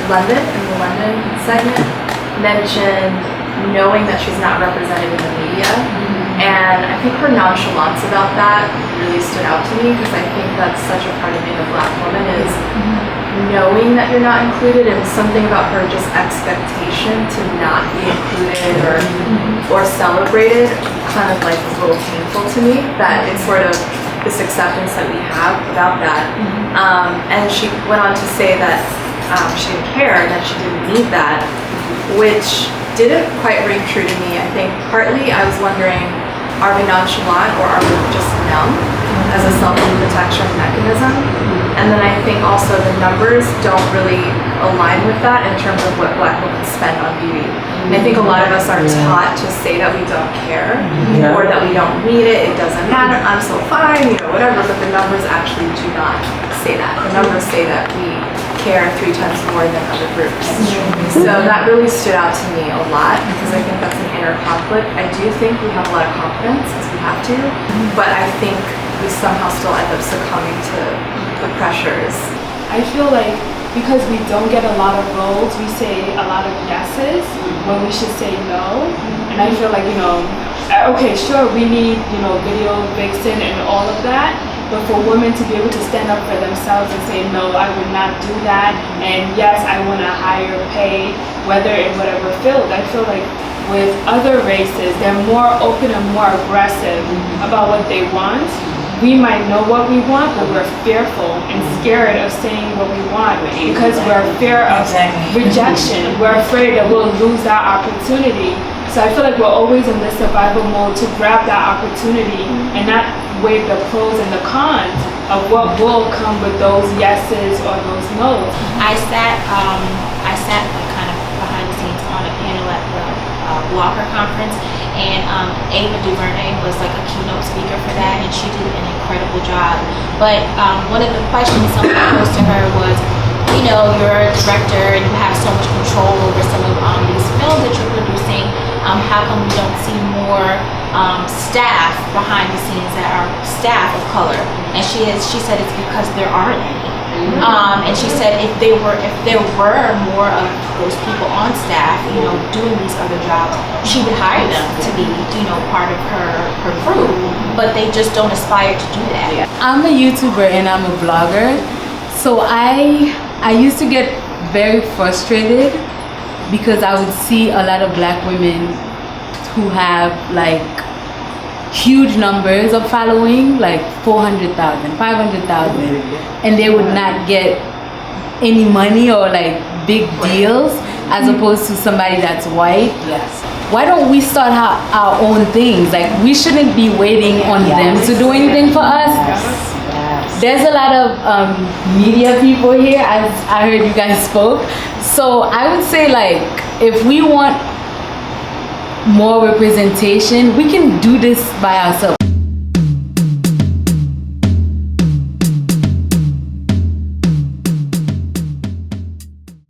London, in the London segment, mentioned knowing that she's not represented in the media. And I think her nonchalance about that really stood out to me, because I think that's such a part of being a Black woman, is knowing that you're not included, and something about her just expectation to not be included or celebrated kind of like was a little painful to me, that it's sort of this acceptance that we have about that. And she went on to say that she didn't care, that she didn't need that, which didn't quite ring true to me. I think partly I was wondering, are we nonchalant or are we just numb as a self-protection mechanism? And then I think also the numbers don't really align with that in terms of what Black women spend on beauty. And I think a lot of us are taught to say that we don't care or that we don't need it, it doesn't matter, I'm so fine, you know, whatever, but the numbers actually do not say that. The numbers say that we care 3 times more than other groups. So that really stood out to me a lot, because I think that's an inner conflict. I do think we have a lot of confidence, because we have to, but I think we somehow still end up succumbing to the pressures. I feel like because we don't get a lot of roles, we say a lot of yeses when we should say no. And I feel like, you know, okay, sure, we need, you know, video vixen and all of that, but for women to be able to stand up for themselves and say, no, I would not do that, and yes, I want a higher pay, whether in whatever field. I feel like with other races, they're more open and more aggressive about what they want. We might know what we want, but we're fearful and scared of saying what we want because we're fear of rejection. We're afraid that we'll lose that opportunity. So I feel like we're always in this survival mode to grab that opportunity and not weigh the pros and the cons of what will come with those yeses or those no's. I sat like kind of behind the scenes on a panel at the Walker conference, and Ava DuVernay was like a keynote speaker for that, and she did an incredible job. But one of the questions someone posed to her was, you know, you're a director and you have so much control over some of these films that you're producing. How come we don't see more staff behind the scenes that are staff of color? And she said it's because there aren't any. And she said if there were more of those people on staff, you know, doing these other jobs, she would hire them to be, you know, part of her crew. But they just don't aspire to do that. I'm a YouTuber and I'm a blogger, so I used to get very frustrated because I would see a lot of Black women who have like huge numbers of following, like 400,000, 500,000, and they would not get any money or like big deals as opposed to somebody that's white. Yes. Why don't we start our own things? Like, we shouldn't be waiting on them to do anything for us. Yes. There's a lot of media people here, as I heard you guys spoke. So I would say, like, if we want more representation, we can do this by ourselves.